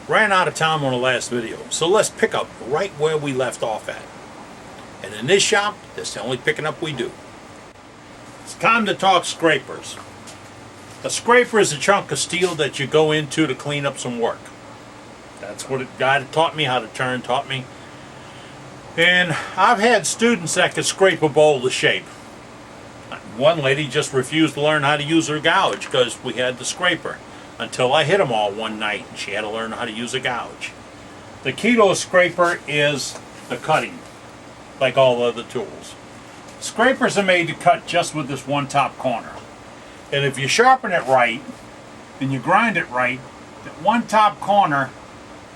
Ran out of time on the last video, so let's pick up right where we left off at. And in this shop, that's the only picking up we do. It's time to talk scrapers. A scraper is a chunk of steel that you go into to clean up some work. That's what a guy that taught me how to turn taught me. And I've had students that could scrape a bowl to shape. One lady just refused to learn how to use her gouge because we had the scraper. Until I hit them all one night and she had to learn how to use a gouge. The key to a scraper is the cutting, like all other tools. Scrapers are made to cut just with this one top corner. And if you sharpen it right and you grind it right, that one top corner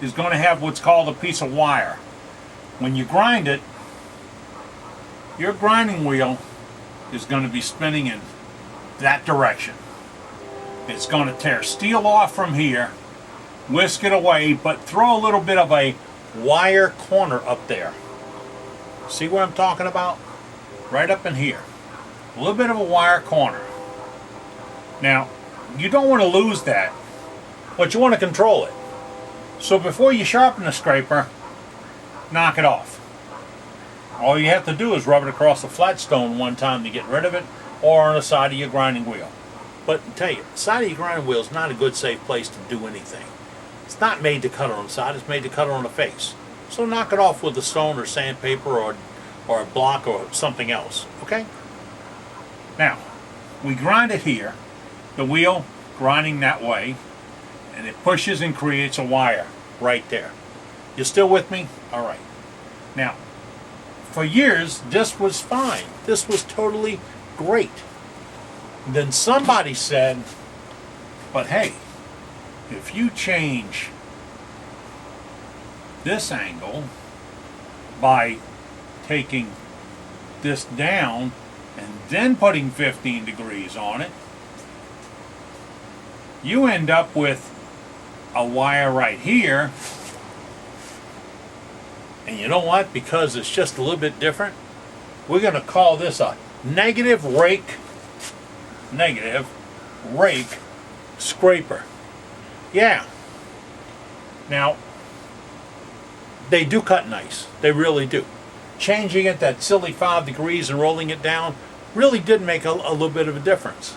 is going to have what's called a piece of wire. When you grind it, your grinding wheel is going to be spinning in that direction. It's going to tear steel off from here, whisk it away, but throw a little bit of a wire corner up there. See what I'm talking about? Right up in here. A little bit of a wire corner. Now, you don't want to lose that, but you want to control it. So before you sharpen the scraper, knock it off. All you have to do is rub it across the flat stone one time to get rid of it, or on the side of your grinding wheel. But I tell you, the side of your grinding wheel is not a good safe place to do anything. It's not made to cut on the side, it's made to cut on the face. So knock it off with a stone or sandpaper or a block or something else, okay? Now, we grind it here, the wheel grinding that way, and it pushes and creates a wire right there. You still with me? All right. Now, for years, this was fine. This was totally great. Then somebody said, but hey, if you change this angle by taking this down and then putting 15 degrees on it, you end up with a wire right here. And you know what? Because it's just a little bit different, we're going to call this a negative rake scraper. Yeah. Now, they do cut nice. They really do. Changing it that silly 5 degrees and rolling it down really did make a little bit of a difference.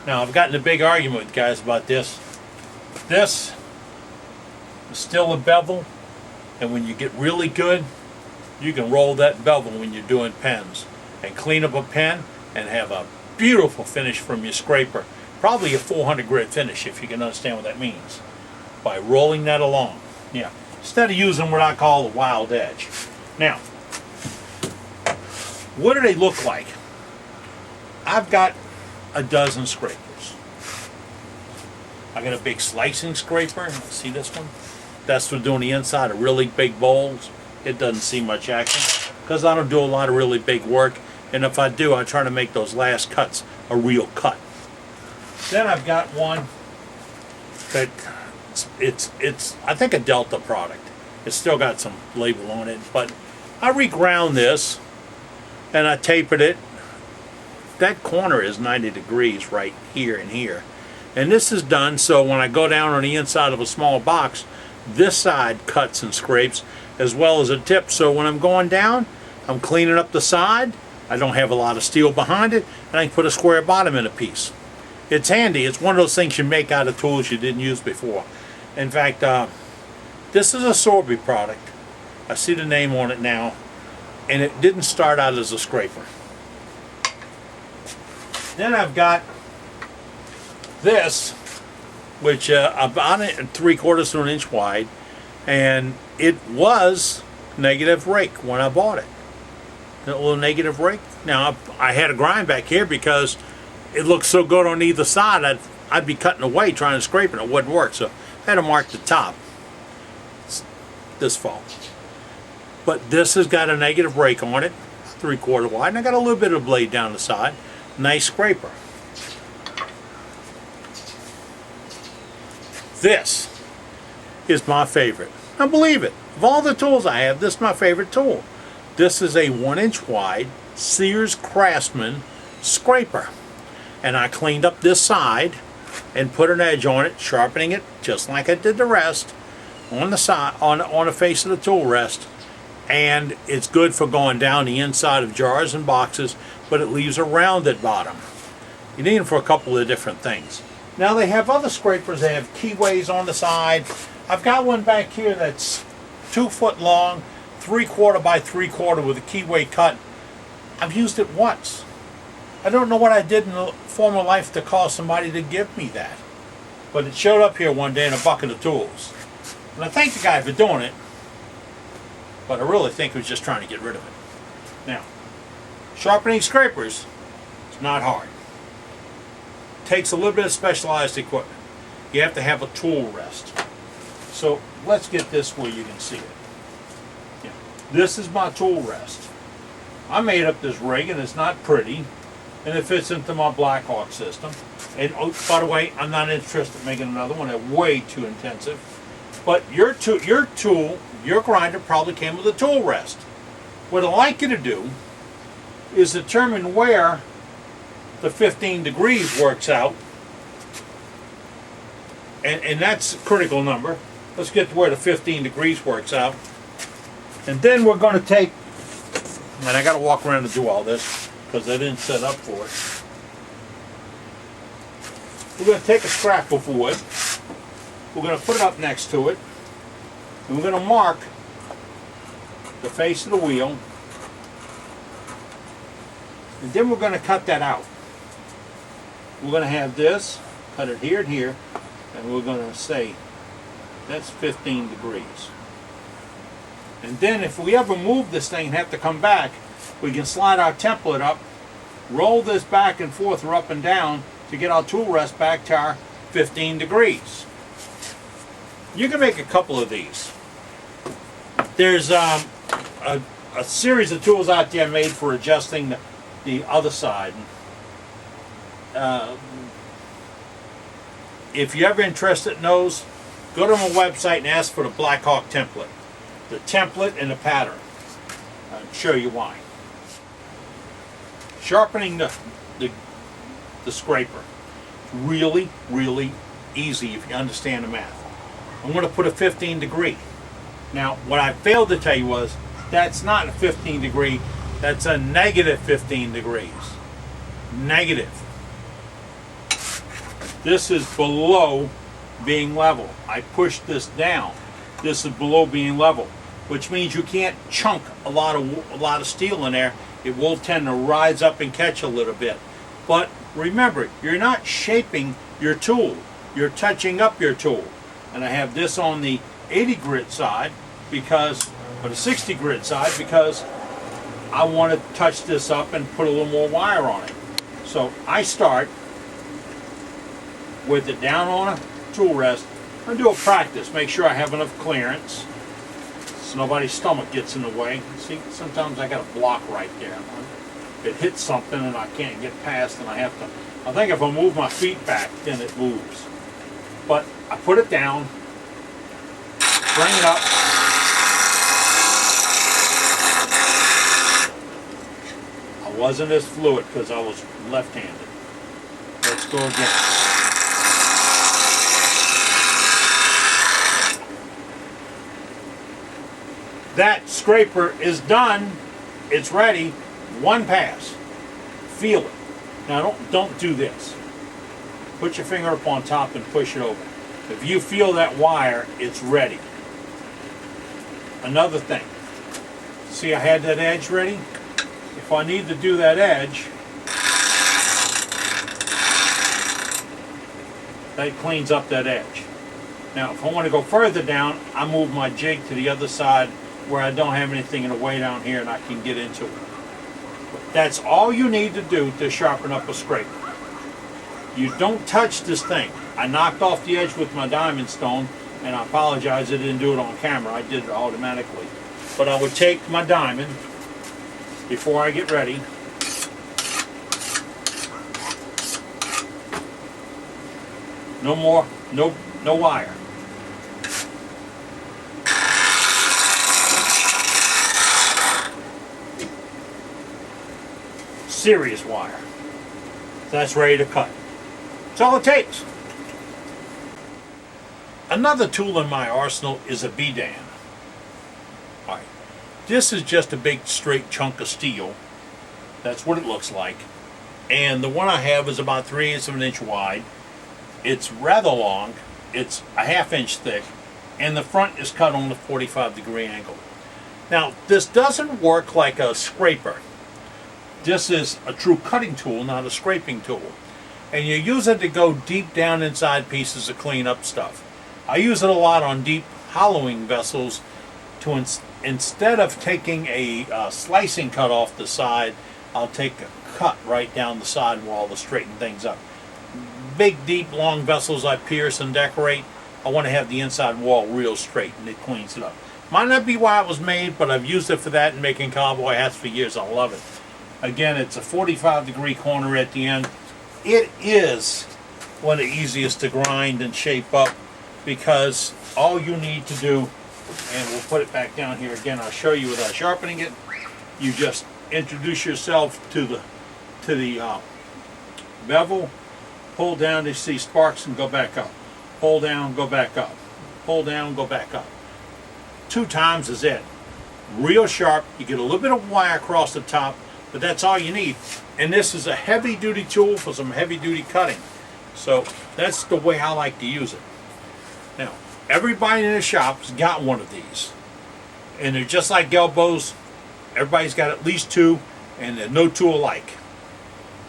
Now, I've gotten a big argument with guys about this. This is still a bevel, and when you get really good, you can roll that bevel when you're doing pens and clean up a pen and have a beautiful finish from your scraper. Probably a 400 grit finish if you can understand what that means. By rolling that along. Yeah. Instead of using what I call the wild edge. Now, what do they look like? I've got a dozen scrapers. I got a big slicing scraper. See this one? That's for doing the inside of really big bowls. It doesn't see much action because I don't do a lot of really big work. And if I do, I try to make those last cuts a real cut. Then I've got one that it's I think a Delta product. It's still got some label on it, but I reground this and I tapered it. That corner is 90 degrees right here and here. And this is done so when I go down on the inside of a small box, this side cuts and scrapes as well as a tip. So when I'm going down, I'm cleaning up the side. I don't have a lot of steel behind it, and I can put a square bottom in a piece. It's handy. It's one of those things you make out of tools you didn't use before. In fact, this is a Sorby product. I see the name on it now, and it didn't start out as a scraper. Then I've got this, which about 3/4 to an inch wide, and it was negative rake when I bought it. A little negative rake. Now I had a grind back here because it looked so good on either side. I'd be cutting away trying to scrape it. It wouldn't work, so I had to mark the top. It's this fall. But this has got a negative rake on it, 3/4 wide, and I got a little bit of blade down the side. Nice scraper. This is my favorite. Now believe it, of all the tools I have, this is my favorite tool. This is a 1-inch wide Sears Craftsman scraper. And I cleaned up this side and put an edge on it, sharpening it just like I did the rest on the side, on the face of the tool rest. And it's good for going down the inside of jars and boxes, but it leaves a rounded bottom. You need them for a couple of different things. Now they have other scrapers. They have keyways on the side. I've got one back here that's 2 foot long, 3/4 by 3/4 with a keyway cut. I've used it once. I don't know what I did in the former life to cause somebody to give me that. But it showed up here one day in a bucket of tools. And I thank the guy for doing it, but I really think he was just trying to get rid of it. Now, sharpening scrapers is not hard. It takes a little bit of specialized equipment. You have to have a tool rest. So let's get this where you can see it. Yeah. This is my tool rest. I made up this rig and it's not pretty, and it fits into my Blackhawk system. And oh, by the way, I'm not interested in making another one. They're way too intensive. But your grinder probably came with a tool rest. What I'd like you to do is determine where the 15 degrees works out. And that's a critical number. Let's get to where the 15 degrees works out. And then we're going to take, and I got to walk around and do all this because I didn't set up for it. We're going to take a scrap of wood. We're going to put it up next to it. And we're going to mark the face of the wheel. And then we're going to cut that out. We're going to have this, cut it here and here, and we're going to say that's 15 degrees. And then if we ever move this thing and have to come back, we can slide our template up, roll this back and forth or up and down to get our tool rest back to our 15 degrees. You can make a couple of these. There's a series of tools out there made for adjusting the other side. If you're ever interested in those, go to my website and ask for the Blackhawk template. The template and the pattern. I'll show you why. Sharpening the scraper. Really, really easy if you understand the math. I'm going to put a 15 degree. Now, what I failed to tell you was that's not a 15 degree, that's a negative 15 degrees. Negative. This is below being level. I pushed this down. This is below being level, which means you can't chunk a lot of steel in there. It will tend to rise up and catch a little bit. But remember, you're not shaping your tool. You're touching up your tool. And I have this on the 80 grit side because, or the 60 grit side, because I want to touch this up and put a little more wire on it. So I start with it down on a tool rest and do a practice. Make sure I have enough clearance so nobody's stomach gets in the way. See, sometimes I got a block right there. It hits something and I can't get past, and I have to, I think if I move my feet back, then it moves. But I put it down, bring it up. I wasn't as fluid because I was left-handed. Let's go again. That scraper is done. It's ready. One pass. Feel it. Now don't do this. Put your finger up on top and push it over. If you feel that wire, it's ready. Another thing. See, I had that edge ready. If I need to do that edge, that cleans up that edge. Now, if I want to go further down, I move my jig to the other side where I don't have anything in the way down here and I can get into it. But that's all you need to do to sharpen up a scraper. You don't touch this thing. I knocked off the edge with my diamond stone, and I apologize I didn't do it on camera. I did it automatically. But I would take my diamond before I get ready. No more, no wire. serious wire. That's ready to cut. That's all it takes. Another tool in my arsenal is a B-Dan. Alright, this is just a big straight chunk of steel. That's what it looks like. And the one I have is about 3/8 of an inch wide. It's rather long. It's a 1/2 inch thick. And the front is cut on a 45-degree angle. Now, this doesn't work like a scraper. This is a true cutting tool, not a scraping tool. And you use it to go deep down inside pieces to clean up stuff. I use it a lot on deep hollowing vessels to instead of taking a slicing cut off the side, I'll take a cut right down the side wall to straighten things up. Big, deep, long vessels I pierce and decorate, I want to have the inside wall real straight, and it cleans it up. Might not be why it was made, but I've used it for that and making cowboy hats for years. I love it. Again, it's a 45-degree corner at the end. It is one of the easiest to grind and shape up, because all you need to do, and we'll put it back down here again, I'll show you without sharpening it. You just introduce yourself to the bevel, pull down to see sparks and go back up. Pull down, go back up. Pull down, go back up. 2 times is it. Real sharp. You get a little bit of wire across the top, but that's all you need. And this is a heavy-duty tool for some heavy-duty cutting. So that's the way I like to use it. Now, everybody in the shop's got one of these. And they're just like elbows. Everybody's got at least 2, and they're no two alike.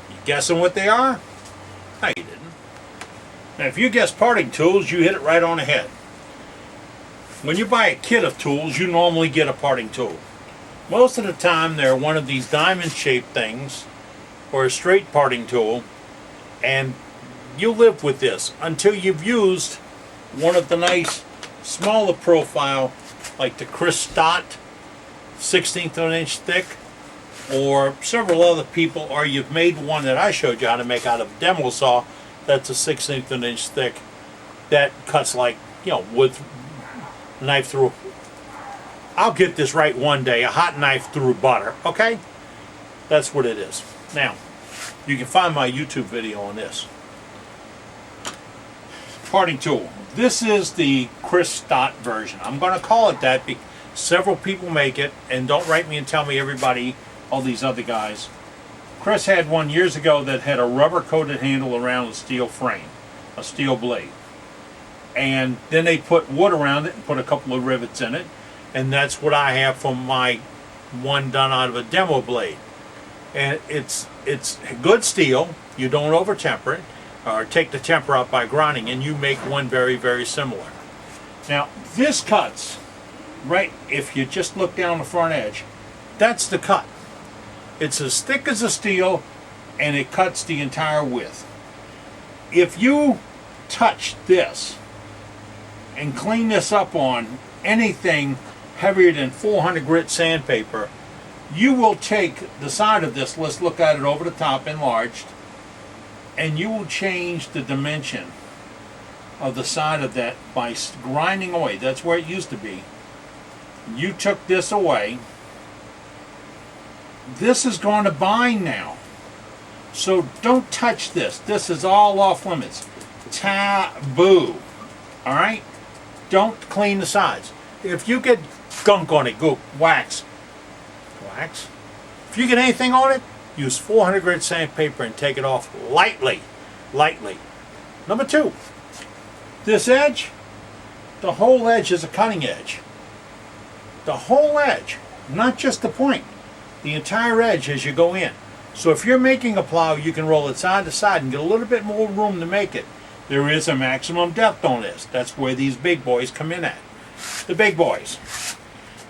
You guessing what they are? No, you didn't. Now, if you guess parting tools, you hit it right on the head. When you buy a kit of tools, you normally get a parting tool. Most of the time, they're one of these diamond-shaped things, or a straight parting tool, and you live with this until you've used one of the nice, smaller profile, like the Chris Stott, 1/16 of an inch thick, or several other people, or you've made one that I showed you how to make out of a demo saw, that's a 1/16 of an inch thick, that cuts like, wood knife through. I'll get this right one day, a hot knife through butter, okay? That's what it is. Now, you can find my YouTube video on this. Parting tool. This is the Chris Stott version. I'm going to call it that because several people make it, and don't write me and tell me everybody, all these other guys. Chris had one years ago that had a rubber-coated handle around a steel frame, a steel blade. And then they put wood around it and put a couple of rivets in it. And that's what I have for my one done out of a demo blade. And it's good steel. You don't over-temper it or take the temper out by grinding, and you make one very, very similar. Now, this cuts right, if you just look down the front edge, that's the cut. It's as thick as a steel, and it cuts the entire width. If you touch this and clean this up on anything heavier than 400 grit sandpaper, you will take the side of this, let's look at it over the top enlarged, and you will change the dimension of the side of that by grinding away. That's where it used to be. You took this away. This is going to bind now. So don't touch this. This is all off limits. Taboo. Alright? Don't clean the sides. If you get gunk on it, go wax. Wax? If you get anything on it, use 400 grit sandpaper and take it off lightly. Lightly. Number 2. This edge, the whole edge is a cutting edge. The whole edge, not just the point. The entire edge as you go in. So if you're making a plow, you can roll it side to side and get a little bit more room to make it. There is a maximum depth on this. That's where these big boys come in at. The big boys.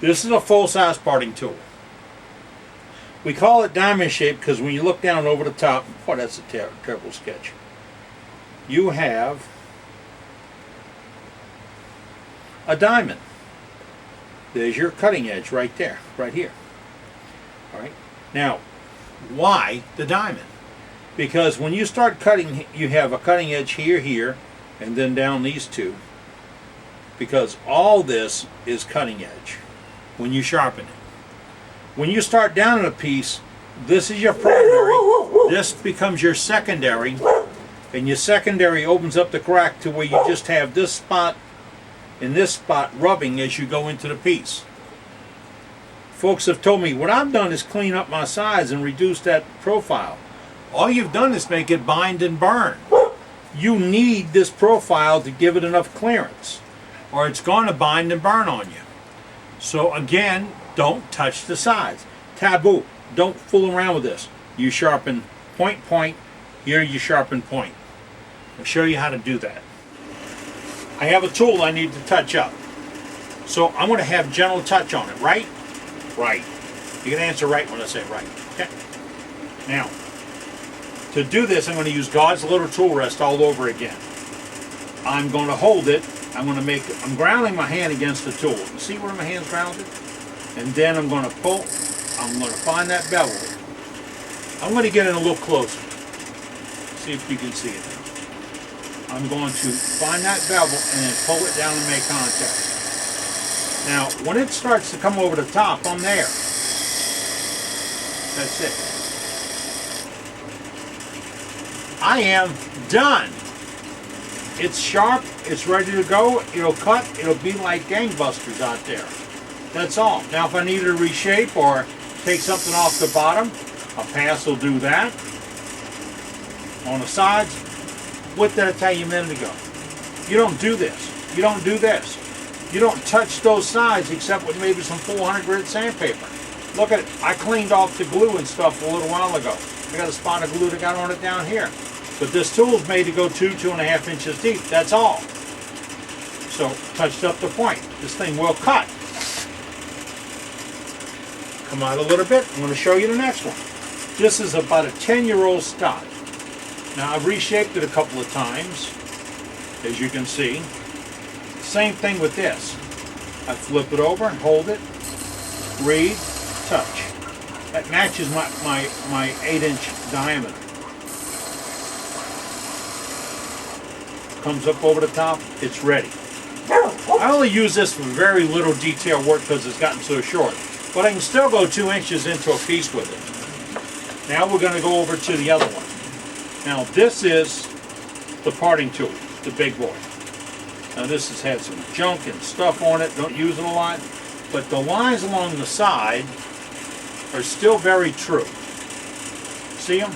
This is a full-size parting tool. We call it diamond shape because when you look down over the top, boy, that's a terrible sketch. You have a diamond. There's your cutting edge right there, right here. All right. Now, why the diamond? Because when you start cutting, you have a cutting edge here, here, and then down these two. Because all this is cutting edge when you sharpen it. When you start down in a piece, this is your primary, this becomes your secondary, and your secondary opens up the crack to where you just have this spot and this spot rubbing as you go into the piece. Folks have told me what I've done is clean up my sides and reduce that profile. All you've done is make it bind and burn. You need this profile to give it enough clearance, or it's going to bind and burn on you. So again, don't touch the sides. Taboo. Don't fool around with this. You sharpen point, point. Here you sharpen point. I'll show you how to do that. I have a tool I need to touch up. So I'm going to have gentle touch on it, right? Right. You can answer right when I say right. Okay. Now, to do this, I'm going to use God's little tool rest all over again. I'm going to hold it. I'm grounding my hand against the tool. You see where my hand's grounded? And then I'm going to pull. I'm going to find that bevel. I'm going to get in a little closer. See if you can see it now. I'm going to find that bevel and then pull it down and make contact. Now, when it starts to come over the top, I'm there. That's it. I am done. It's sharp, it's ready to go, it'll cut, it'll be like gangbusters out there. That's all. Now if I need to reshape or take something off the bottom, a pass will do that. On the sides, what did I tell you a minute ago? You don't do this. You don't do this. You don't touch those sides except with maybe some 400 grit sandpaper. Look at it. I cleaned off the glue and stuff a little while ago. I got a spot of glue that got on it down here. But this tool is made to go 2.5 inches deep. That's all. So, touched up the point. This thing will cut. Come out a little bit. I'm going to show you the next one. This is about a 10-year-old stock. Now, I've reshaped it a couple of times, as you can see. Same thing with this. I flip it over and hold it, read, touch. That matches my 8-inch diameter. Comes up over the top, it's ready. I only use this for very little detail work because it's gotten so short, but I can still go 2 inches into a piece with it. Now we're going to go over to the other one. Now this is the parting tool, the big boy. Now this has had some junk and stuff on it, don't use it a lot, but the lines along the side are still very true. See them?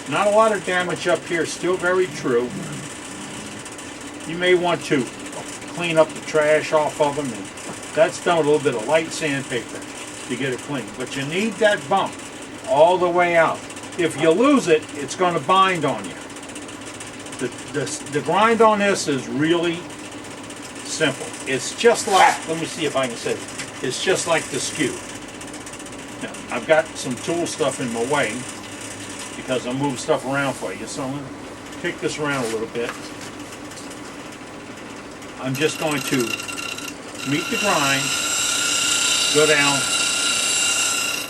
Not a lot of damage up here, still very true. You may want to clean up the trash off of them, and that's done with a little bit of light sandpaper to get it clean. But you need that bump all the way out. If you lose it, it's going to bind on you. The grind on this is really simple. It's just like, let me see if I can say it. It's just like the skew. Now, I've got some tool stuff in my way because I'm moving stuff around for you. So I'm going to kick this around a little bit. I'm just going to meet the grind, go down,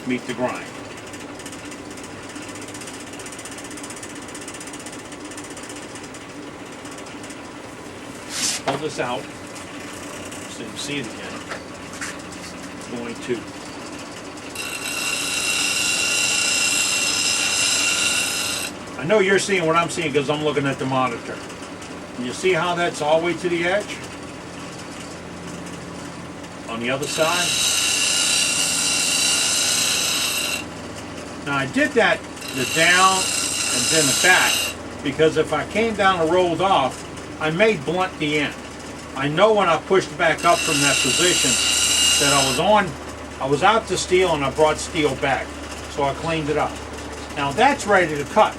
meet the grind. Pull this out so you can see it again. I'm going to I know you're seeing what I'm seeing because I'm looking at the monitor. You see how that's all the way to the edge? On the other side. Now I did that, the down and then the back, because if I came down and rolled off, I may blunt the end. I know when I pushed back up from that position that I was out to steel and I brought steel back. So I cleaned it up. Now that's ready to cut.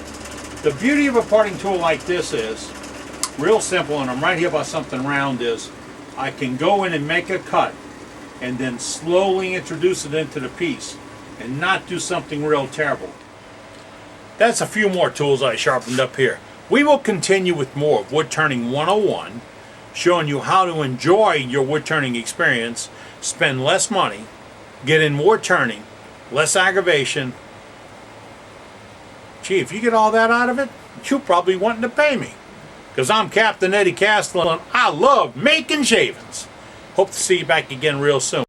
The beauty of a parting tool like this is, real simple, and I'm right here by something round, is I can go in and make a cut and then slowly introduce it into the piece and not do something real terrible. That's a few more tools I sharpened up here. We will continue with more of Wood Turning 101, showing you how to enjoy your wood turning experience, spend less money, get in more turning, less aggravation. Gee, if you get all that out of it, you're probably wanting to pay me. Because I'm Captain Eddie Castle and I love making shavings. Hope to see you back again real soon.